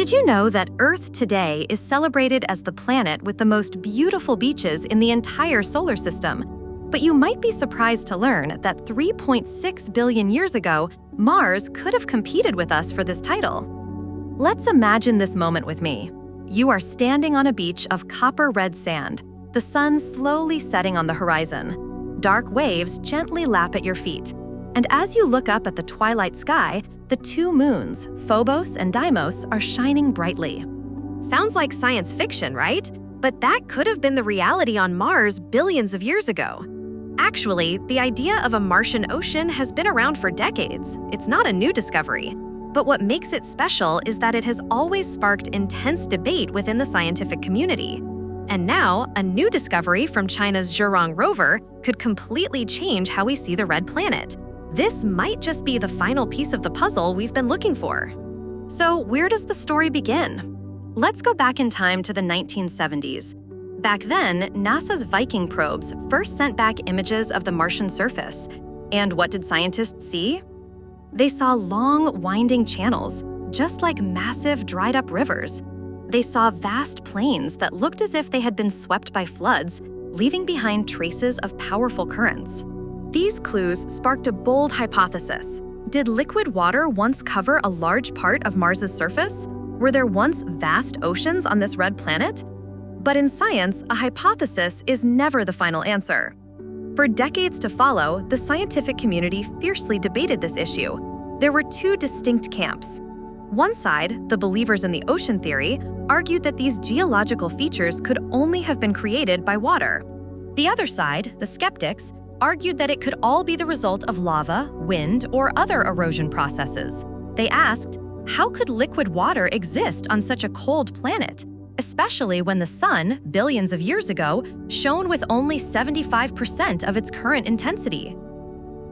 Did you know that Earth today is celebrated as the planet with the most beautiful beaches in the entire solar system? But you might be surprised to learn that 3.6 billion years ago, Mars could have competed with us for this title. Let's imagine this moment with me. You are standing on a beach of copper-red sand, the sun slowly setting on the horizon. Dark waves gently lap at your feet. And as you look up at the twilight sky, the two moons, Phobos and Deimos, are shining brightly. Sounds like science fiction, right? But that could have been the reality on Mars billions of years ago. Actually, the idea of a Martian ocean has been around for decades. It's not a new discovery. But what makes it special is that it has always sparked intense debate within the scientific community. And now, a new discovery from China's Zhurong Rover could completely change how we see the red planet. This might just be the final piece of the puzzle we've been looking for. So where does the story begin? Let's go back in time to the 1970s. Back then, NASA's Viking probes first sent back images of the Martian surface. And what did scientists see? They saw long, winding channels, just like massive, dried-up rivers. They saw vast plains that looked as if they had been swept by floods, leaving behind traces of powerful currents. These clues sparked a bold hypothesis. Did liquid water once cover a large part of Mars's surface? Were there once vast oceans on this red planet? But in science, a hypothesis is never the final answer. For decades to follow, the scientific community fiercely debated this issue. There were two distinct camps. One side, the believers in the ocean theory, argued that these geological features could only have been created by water. The other side, the skeptics, argued that it could all be the result of lava, wind, or other erosion processes. They asked, how could liquid water exist on such a cold planet, especially when the sun, billions of years ago, shone with only 75% of its current intensity?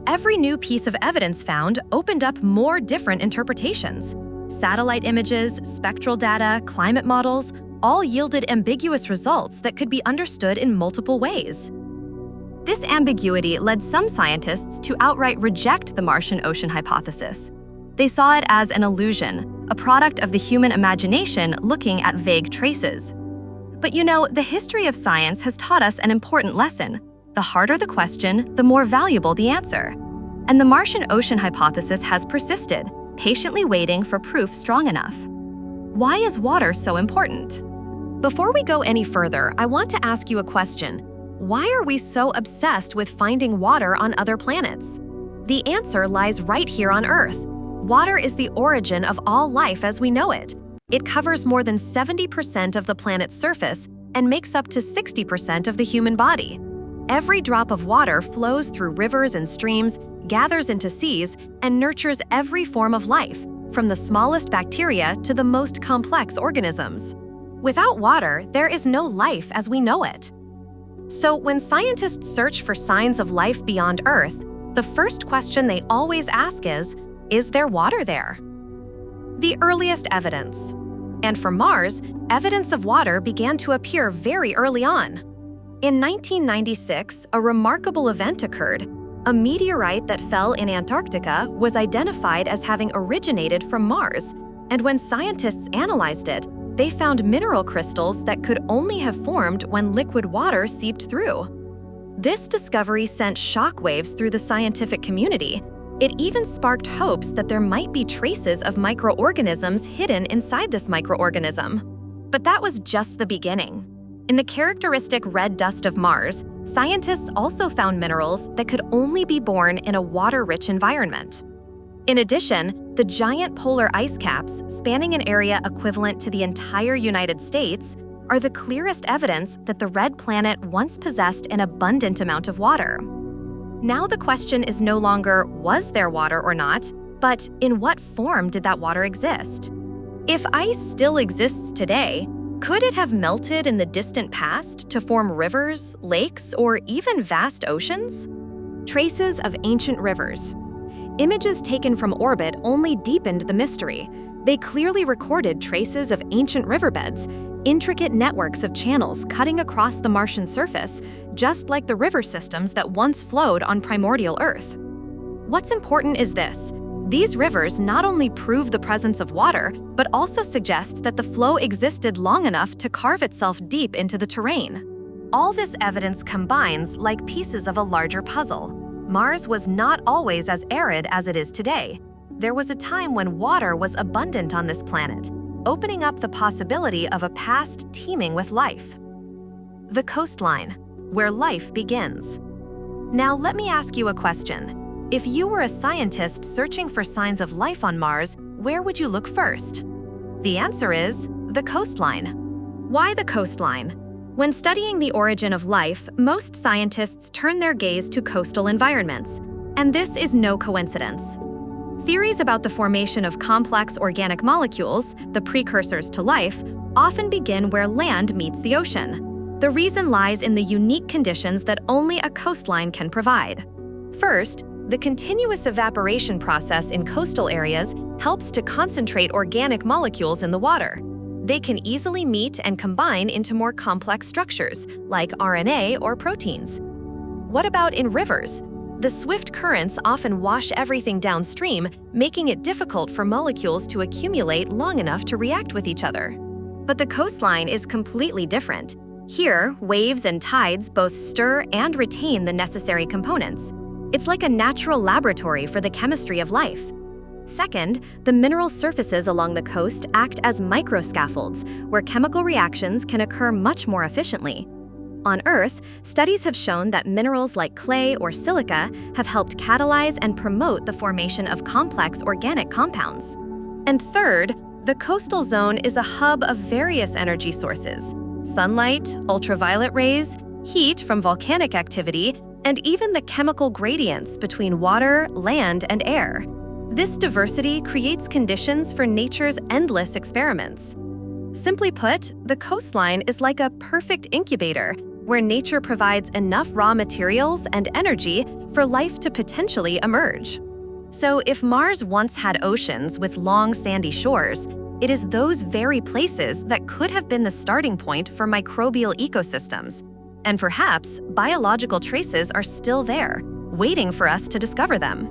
Every new piece of evidence found opened up more different interpretations. Satellite images, spectral data, climate models, all yielded ambiguous results that could be understood in multiple ways. This ambiguity led some scientists to outright reject the Martian ocean hypothesis. They saw it as an illusion, a product of the human imagination looking at vague traces. But you know, the history of science has taught us an important lesson. The harder the question, the more valuable the answer. And the Martian ocean hypothesis has persisted, patiently waiting for proof strong enough. Why is water so important? Before we go any further, I want to ask you a question. Why are we so obsessed with finding water on other planets? The answer lies right here on Earth. Water is the origin of all life as we know it. It covers more than 70% of the planet's surface and makes up to 60% of the human body. Every drop of water flows through rivers and streams, gathers into seas, and nurtures every form of life, from the smallest bacteria to the most complex organisms. Without water, there is no life as we know it. So when scientists search for signs of life beyond Earth, the first question they always ask is there water there? The earliest evidence. And for Mars, evidence of water began to appear very early on. In 1996, a remarkable event occurred. A meteorite that fell in Antarctica was identified as having originated from Mars, and when scientists analyzed it, they found mineral crystals that could only have formed when liquid water seeped through. This discovery sent shockwaves through the scientific community. It even sparked hopes that there might be traces of microorganisms hidden inside this microorganism. But that was just the beginning. In the characteristic red dust of Mars, scientists also found minerals that could only be born in a water-rich environment. In addition, the giant polar ice caps, spanning an area equivalent to the entire United States, are the clearest evidence that the red planet once possessed an abundant amount of water. Now the question is no longer, was there water or not, but in what form did that water exist? If ice still exists today, could it have melted in the distant past to form rivers, lakes, or even vast oceans? Traces of ancient rivers. Images taken from orbit only deepened the mystery. They clearly recorded traces of ancient riverbeds, intricate networks of channels cutting across the Martian surface, just like the river systems that once flowed on primordial Earth. What's important is this. These rivers not only prove the presence of water, but also suggest that the flow existed long enough to carve itself deep into the terrain. All this evidence combines like pieces of a larger puzzle. Mars was not always as arid as it is today. There was a time when water was abundant on this planet, opening up the possibility of a past teeming with life. The coastline, where life begins. Now let me ask you a question. If you were a scientist searching for signs of life on Mars, where would you look first? The answer is the coastline. Why the coastline? When studying the origin of life, most scientists turn their gaze to coastal environments, and this is no coincidence. Theories about the formation of complex organic molecules, the precursors to life, often begin where land meets the ocean. The reason lies in the unique conditions that only a coastline can provide. First, the continuous evaporation process in coastal areas helps to concentrate organic molecules in the water. They can easily meet and combine into more complex structures, like RNA or proteins. What about in rivers? The swift currents often wash everything downstream, making it difficult for molecules to accumulate long enough to react with each other. But the coastline is completely different. Here, waves and tides both stir and retain the necessary components. It's like a natural laboratory for the chemistry of life. Second, the mineral surfaces along the coast act as microscaffolds, where chemical reactions can occur much more efficiently. On Earth, studies have shown that minerals like clay or silica have helped catalyze and promote the formation of complex organic compounds. And third, the coastal zone is a hub of various energy sources: sunlight, ultraviolet rays, heat from volcanic activity, and even the chemical gradients between water, land, and air. This diversity creates conditions for nature's endless experiments. Simply put, the coastline is like a perfect incubator where nature provides enough raw materials and energy for life to potentially emerge. So if Mars once had oceans with long sandy shores, it is those very places that could have been the starting point for microbial ecosystems. And perhaps biological traces are still there, waiting for us to discover them.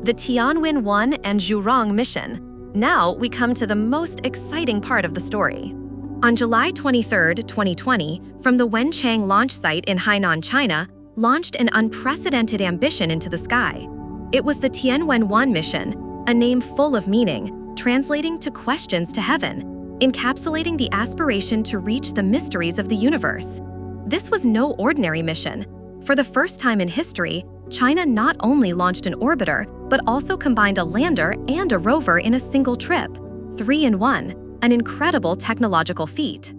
The Tianwen-1 and Zhurong mission. Now we come to the most exciting part of the story. On July 23, 2020, from the Wenchang launch site in Hainan, China, launched an unprecedented ambition into the sky. It was the Tianwen-1 mission, a name full of meaning, translating to questions to heaven, encapsulating the aspiration to reach the mysteries of the universe. This was no ordinary mission. For the first time in history, China not only launched an orbiter, but also combined a lander and a rover in a single trip. 3 in 1, an incredible technological feat.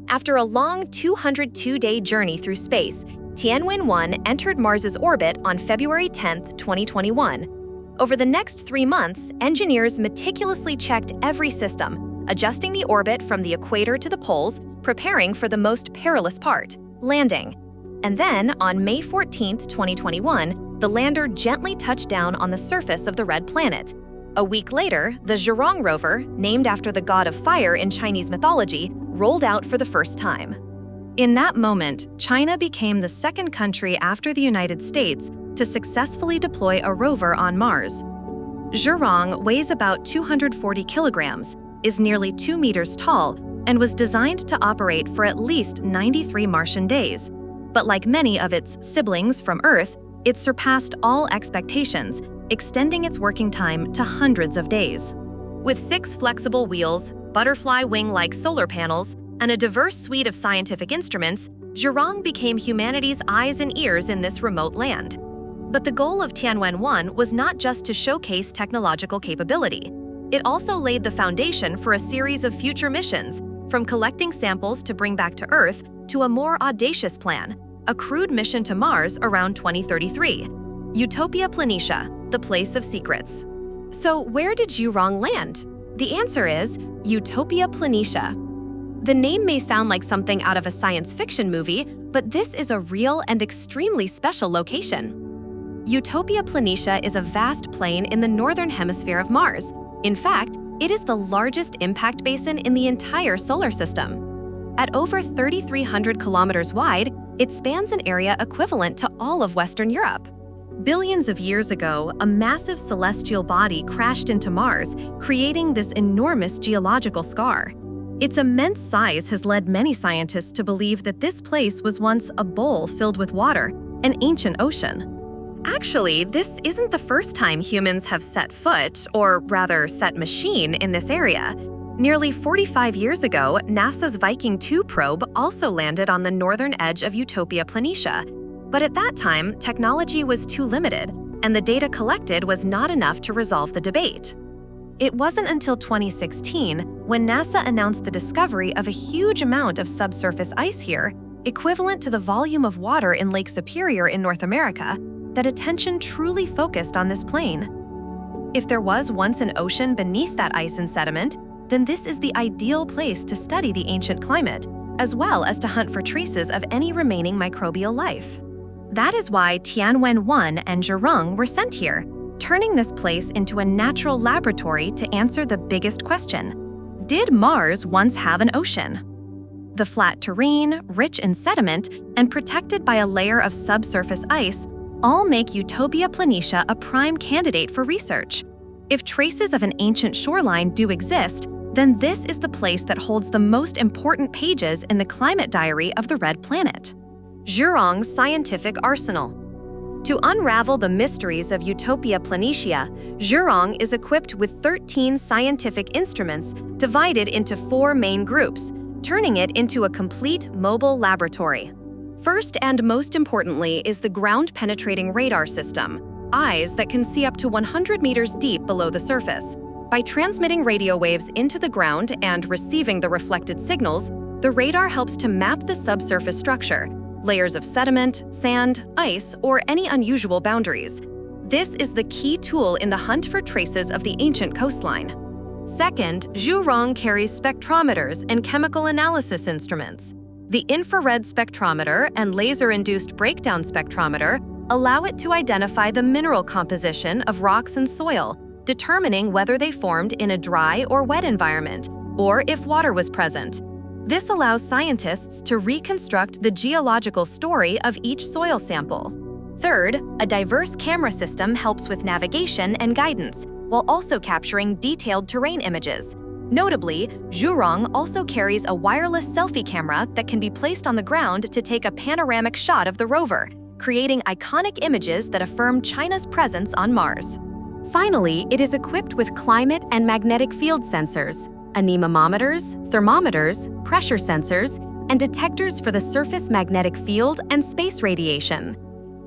After a long 202-day journey through space, Tianwen-1 entered Mars's orbit on February 10, 2021. Over the next 3 months, engineers meticulously checked every system, adjusting the orbit from the equator to the poles, preparing for the most perilous part, landing. And then, on May 14, 2021, the lander gently touched down on the surface of the red planet. A week later, the Zhurong Rover, named after the god of fire in Chinese mythology, rolled out for the first time. In that moment, China became the second country after the United States to successfully deploy a rover on Mars. Zhurong weighs about 240 kilograms, is nearly 2 meters tall, and was designed to operate for at least 93 Martian days. But like many of its siblings from Earth, it surpassed all expectations, extending its working time to hundreds of days. With 6 flexible wheels, butterfly wing-like solar panels, and a diverse suite of scientific instruments, Zhurong became humanity's eyes and ears in this remote land. But the goal of Tianwen-1 was not just to showcase technological capability. It also laid the foundation for a series of future missions, from collecting samples to bring back to Earth to a more audacious plan, a crewed mission to Mars around 2033. Utopia Planitia, the place of secrets. So where did Zhurong land? The answer is Utopia Planitia. The name may sound like something out of a science fiction movie, but this is a real and extremely special location. Utopia Planitia is a vast plain in the northern hemisphere of Mars. In fact, it is the largest impact basin in the entire solar system. At over 3,300 kilometers wide, it spans an area equivalent to all of Western Europe. Billions of years ago, a massive celestial body crashed into Mars, creating this enormous geological scar. Its immense size has led many scientists to believe that this place was once a bowl filled with water, an ancient ocean. Actually, this isn't the first time humans have set foot, or rather set machine, in this area. Nearly 45 years ago, NASA's Viking 2 probe also landed on the northern edge of Utopia Planitia. But at that time, technology was too limited, and the data collected was not enough to resolve the debate. It wasn't until 2016, when NASA announced the discovery of a huge amount of subsurface ice here, equivalent to the volume of water in Lake Superior in North America, that attention truly focused on this plain. If there was once an ocean beneath that ice and sediment, then this is the ideal place to study the ancient climate, as well as to hunt for traces of any remaining microbial life. That is why Tianwen-1 and Zhurong were sent here, turning this place into a natural laboratory to answer the biggest question: did Mars once have an ocean? The flat terrain, rich in sediment, and protected by a layer of subsurface ice all make Utopia Planitia a prime candidate for research. If traces of an ancient shoreline do exist, then this is the place that holds the most important pages in the climate diary of the Red Planet. Zhurong's scientific arsenal. To unravel the mysteries of Utopia Planitia, Zhurong is equipped with 13 scientific instruments divided into 4 main groups, turning it into a complete mobile laboratory. First and most importantly is the ground-penetrating radar system, eyes that can see up to 100 meters deep below the surface. By transmitting radio waves into the ground and receiving the reflected signals, the radar helps to map the subsurface structure, layers of sediment, sand, ice, or any unusual boundaries. This is the key tool in the hunt for traces of the ancient coastline. Second, Zhurong carries spectrometers and chemical analysis instruments. The infrared spectrometer and laser-induced breakdown spectrometer allow it to identify the mineral composition of rocks and soil, determining whether they formed in a dry or wet environment, or if water was present. This allows scientists to reconstruct the geological story of each soil sample. Third, a diverse camera system helps with navigation and guidance, while also capturing detailed terrain images. Notably, Zhurong also carries a wireless selfie camera that can be placed on the ground to take a panoramic shot of the rover, creating iconic images that affirm China's presence on Mars. Finally, it is equipped with climate and magnetic field sensors, anemometers, thermometers, pressure sensors, and detectors for the surface magnetic field and space radiation.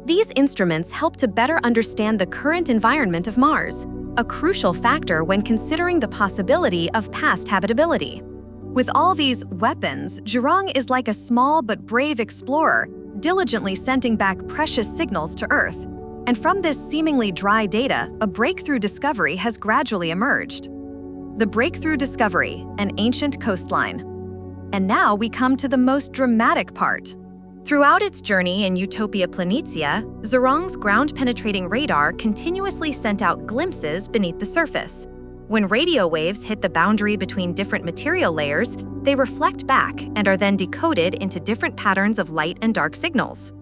These instruments help to better understand the current environment of Mars, a crucial factor when considering the possibility of past habitability. With all these weapons, Zhurong is like a small but brave explorer, diligently sending back precious signals to Earth. And from this seemingly dry data, a breakthrough discovery has gradually emerged. The breakthrough discovery, an ancient coastline. And now we come to the most dramatic part. Throughout its journey in Utopia Planitia, Zhurong's ground-penetrating radar continuously sent out glimpses beneath the surface. When radio waves hit the boundary between different material layers, they reflect back and are then decoded into different patterns of light and dark signals.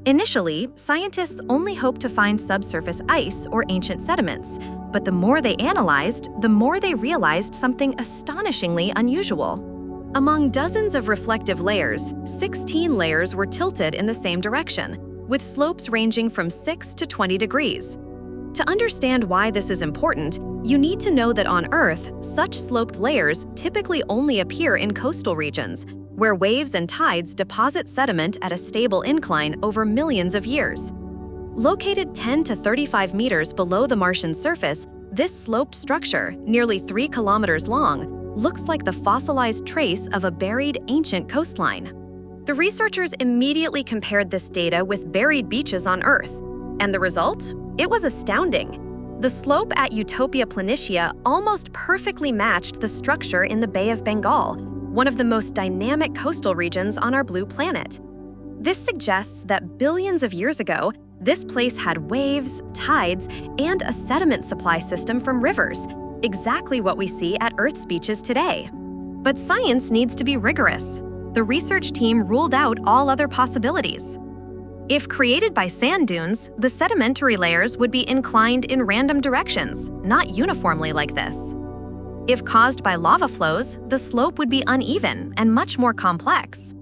Initially, scientists only hoped to find subsurface ice or ancient sediments, but the more they analyzed, the more they realized something astonishingly unusual. Among dozens of reflective layers, 16 layers were tilted in the same direction, with slopes ranging from 6 to 20 degrees. To understand why this is important, you need to know that on Earth, such sloped layers typically only appear in coastal regions, where waves and tides deposit sediment at a stable incline over millions of years. Located 10 to 35 meters below the Martian surface, this sloped structure, nearly 3 kilometers long, looks like the fossilized trace of a buried ancient coastline. The researchers immediately compared this data with buried beaches on Earth, and the result? It was astounding. The slope at Utopia Planitia almost perfectly matched the structure in the Bay of Bengal, one of the most dynamic coastal regions on our blue planet. This suggests that billions of years ago, this place had waves, tides, and a sediment supply system from rivers, exactly what we see at Earth's beaches today. But science needs to be rigorous. The research team ruled out all other possibilities. If created by sand dunes, the sedimentary layers would be inclined in random directions, not uniformly like this. If caused by lava flows, the slope would be uneven and much more complex.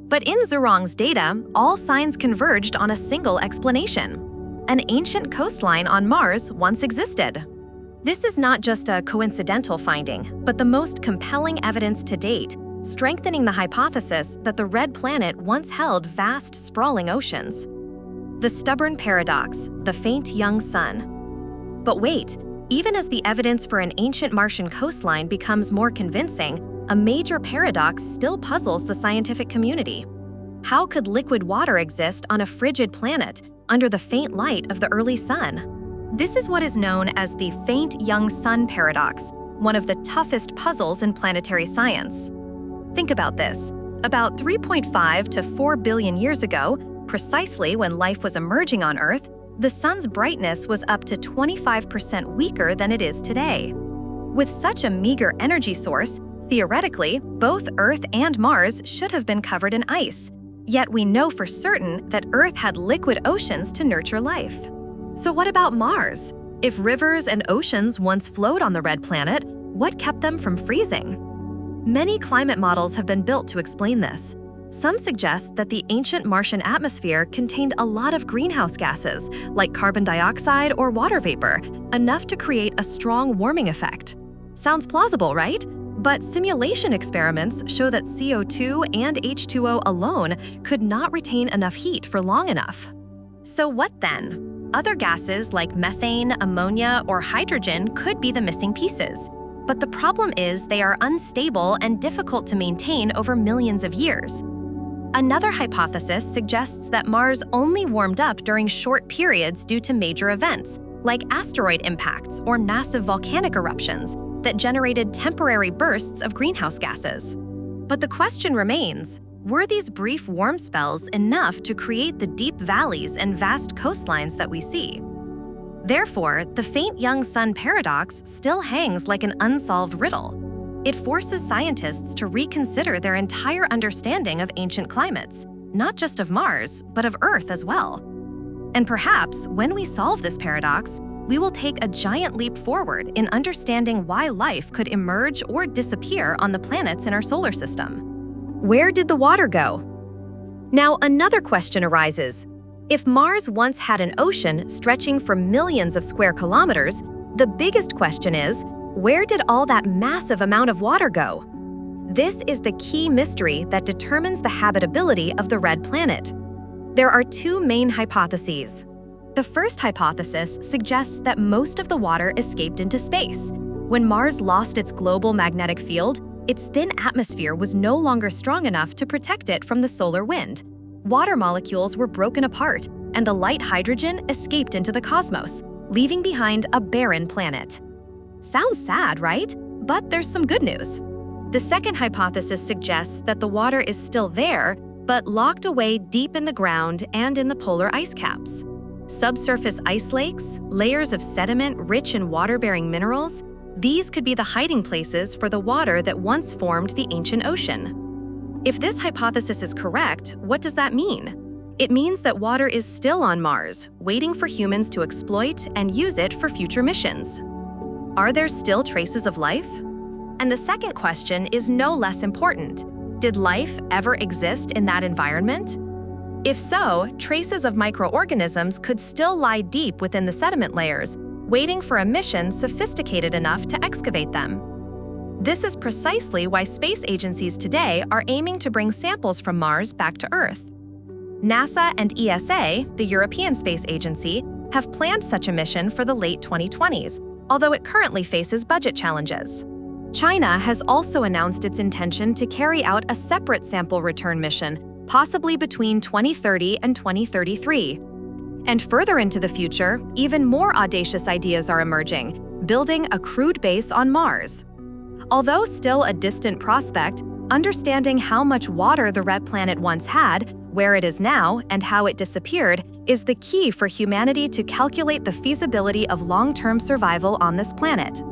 But in Zhurong's data, all signs converged on a single explanation. An ancient coastline on Mars once existed. This is not just a coincidental finding, but the most compelling evidence to date, strengthening the hypothesis that the red planet once held vast, sprawling oceans. The stubborn paradox, the faint young sun. But wait, even as the evidence for an ancient Martian coastline becomes more convincing, a major paradox still puzzles the scientific community. How could liquid water exist on a frigid planet under the faint light of the early sun? This is what is known as the faint young sun paradox, one of the toughest puzzles in planetary science. Think about this. About 3.5 to 4 billion years ago, precisely when life was emerging on Earth, the sun's brightness was up to 25% weaker than it is today. With such a meager energy source, theoretically, both Earth and Mars should have been covered in ice. Yet we know for certain that Earth had liquid oceans to nurture life. So what about Mars? If rivers and oceans once flowed on the red planet, what kept them from freezing? Many climate models have been built to explain this. Some suggest that the ancient Martian atmosphere contained a lot of greenhouse gases, like carbon dioxide or water vapor, enough to create a strong warming effect. Sounds plausible, right? But simulation experiments show that CO2 and H2O alone could not retain enough heat for long enough. So what then? Other gases like methane, ammonia, or hydrogen could be the missing pieces. But the problem is they are unstable and difficult to maintain over millions of years. Another hypothesis suggests that Mars only warmed up during short periods due to major events, like asteroid impacts or massive volcanic eruptions, that generated temporary bursts of greenhouse gases. But the question remains, were these brief warm spells enough to create the deep valleys and vast coastlines that we see? Therefore, the faint young sun paradox still hangs like an unsolved riddle. It forces scientists to reconsider their entire understanding of ancient climates, not just of Mars, but of Earth as well. And perhaps, when we solve this paradox, we will take a giant leap forward in understanding why life could emerge or disappear on the planets in our solar system. Where did the water go? Now, another question arises. If Mars once had an ocean stretching for millions of square kilometers, the biggest question is, where did all that massive amount of water go? This is the key mystery that determines the habitability of the red planet. There are two main hypotheses. The first hypothesis suggests that most of the water escaped into space. When Mars lost its global magnetic field, its thin atmosphere was no longer strong enough to protect it from the solar wind. Water molecules were broken apart, and the light hydrogen escaped into the cosmos, leaving behind a barren planet. Sounds sad, right? But there's some good news. The second hypothesis suggests that the water is still there, but locked away deep in the ground and in the polar ice caps. Subsurface ice lakes, layers of sediment rich in water-bearing minerals, these could be the hiding places for the water that once formed the ancient ocean. If this hypothesis is correct, what does that mean? It means that water is still on Mars, waiting for humans to exploit and use it for future missions. Are there still traces of life? And the second question is no less important. Did life ever exist in that environment? If so, traces of microorganisms could still lie deep within the sediment layers, waiting for a mission sophisticated enough to excavate them. This is precisely why space agencies today are aiming to bring samples from Mars back to Earth. NASA and ESA, the European Space Agency, have planned such a mission for the late 2020s, although it currently faces budget challenges. China has also announced its intention to carry out a separate sample return mission, possibly between 2030 and 2033. And further into the future, even more audacious ideas are emerging, building a crewed base on Mars. Although still a distant prospect, understanding how much water the red planet once had, where it is now, and how it disappeared is the key for humanity to calculate the feasibility of long-term survival on this planet.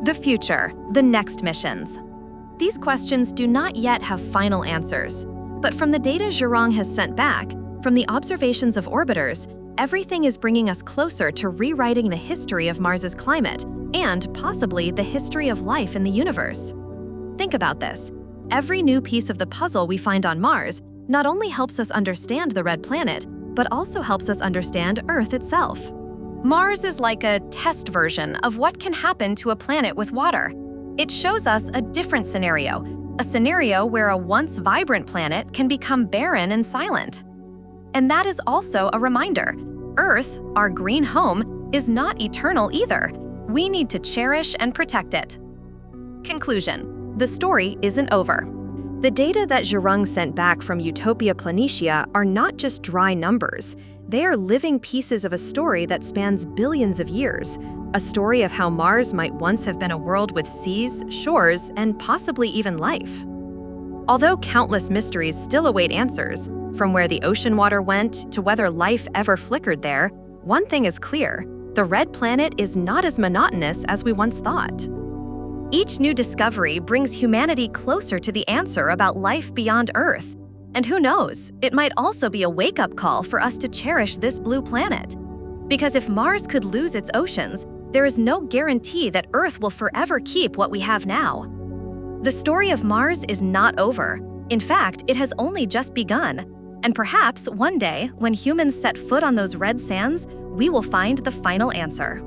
The future, the next missions. These questions do not yet have final answers, but from the data Zhurong has sent back, From the observations of orbiters, everything is bringing us closer to rewriting the history of Mars's climate and possibly the history of life in the universe. Think about this. Every new piece of the puzzle we find on Mars not only helps us understand the red planet, but also helps us understand Earth itself. Mars is like a test version of what can happen to a planet with water. It shows us a different scenario, a scenario where a once vibrant planet can become barren and silent. And that is also a reminder. Earth, our green home, is not eternal either. We need to cherish and protect it. Conclusion: the story isn't over. The data that Zhurong sent back from Utopia Planitia are not just dry numbers. They are living pieces of a story that spans billions of years, a story of how Mars might once have been a world with seas, shores, and possibly even life. Although countless mysteries still await answers, from where the ocean water went to whether life ever flickered there, one thing is clear: the red planet is not as monotonous as we once thought. Each new discovery brings humanity closer to the answer about life beyond Earth. And who knows, it might also be a wake-up call for us to cherish this blue planet. Because if Mars could lose its oceans, there is no guarantee that Earth will forever keep what we have now. The story of Mars is not over. In fact, it has only just begun. And perhaps one day, when humans set foot on those red sands, we will find the final answer.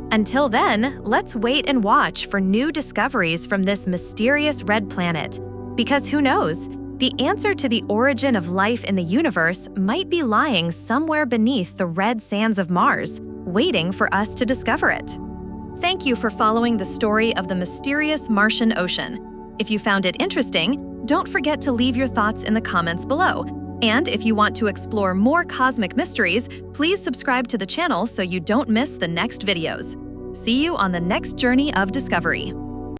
Until then, let's wait and watch for new discoveries from this mysterious red planet. Because who knows, the answer to the origin of life in the universe might be lying somewhere beneath the red sands of Mars, waiting for us to discover it. Thank you for following the story of the mysterious Martian ocean. If you found it interesting, don't forget to leave your thoughts in the comments below. And if you want to explore more cosmic mysteries, please subscribe to the channel so you don't miss the next videos. See you on the next journey of discovery.